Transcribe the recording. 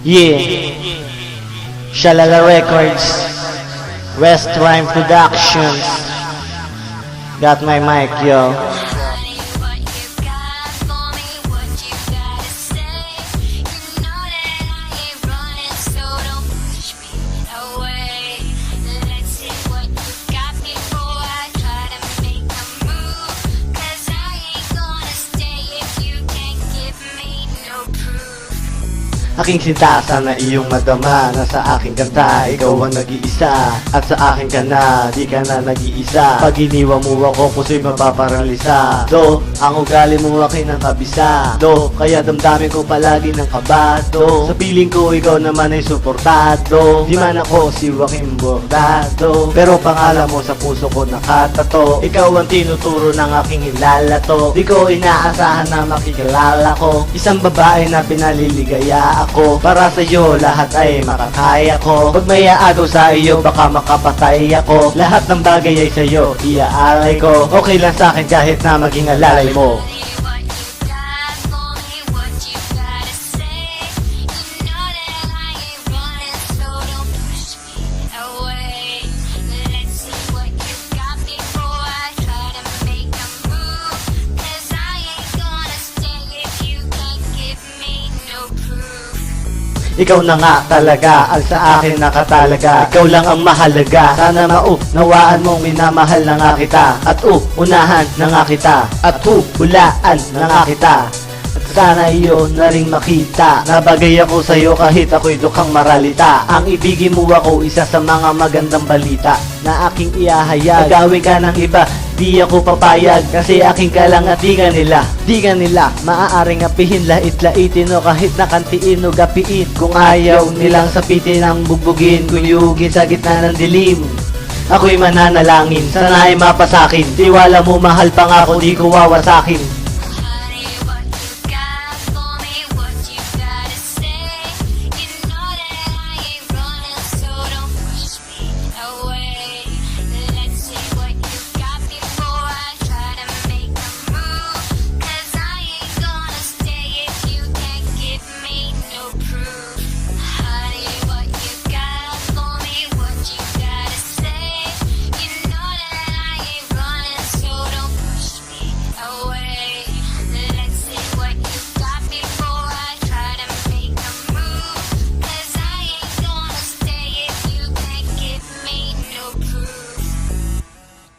Yeah, Shalala Records, West Rhyme Productions. Got my mic, yo. Aking sinta, sana iyong madama na sa aking kanta, ikaw ang nag-iisa. At sa akin ka na, di ka na nag-iisa. Pag iniwan mo ako, puso'y mapaparalisa. Do, ang ugali mo akin ang kabisa. Do, kaya damdamin ko palagi ng kaba. Do, sa piling ko ikaw naman ay suportado. Di man ako si Joaquin Bordado, pero pangalan mo sa puso ko nakatato. Ikaw ang tinuturo ng aking hilalato. Di ko inaasahan na makikilala ko isang babae na pinaliligaya ako. Para sa'yo lahat ay makakaya ko. Pag may aagaw sa iyo baka makapatay ako. Lahat ng bagay ay sa'yo iaalay ko. Okay lang sa'kin kahit na maging alalay mo. Ikaw na nga talaga ang sa akin nakatalaga. Ikaw lang ang mahalaga. Sana maunawaan mong minamahal na nga kita. At unahan na nga kita. At hulaan na nga kita. At sana iyo na rin makita na bagay ako sa'yo kahit ako'y dukhang maralita. Ang ibigin mo ako isa sa mga magandang balita na aking iahayag. Nagawin ka ng iba, di ako papayag. Kasi aking ka lang at di ka nila. Di ka nila maaaring apihin, lait-laitin o kahit nakantiin o gapiin. Kung ayaw nilang sapitin ang bugbugin, kuyugin sa gitna ng dilim. Ako'y mananalangin, sana ay mapasakin. Tiwala mo mahal pa nga ako, di ko wawasakin.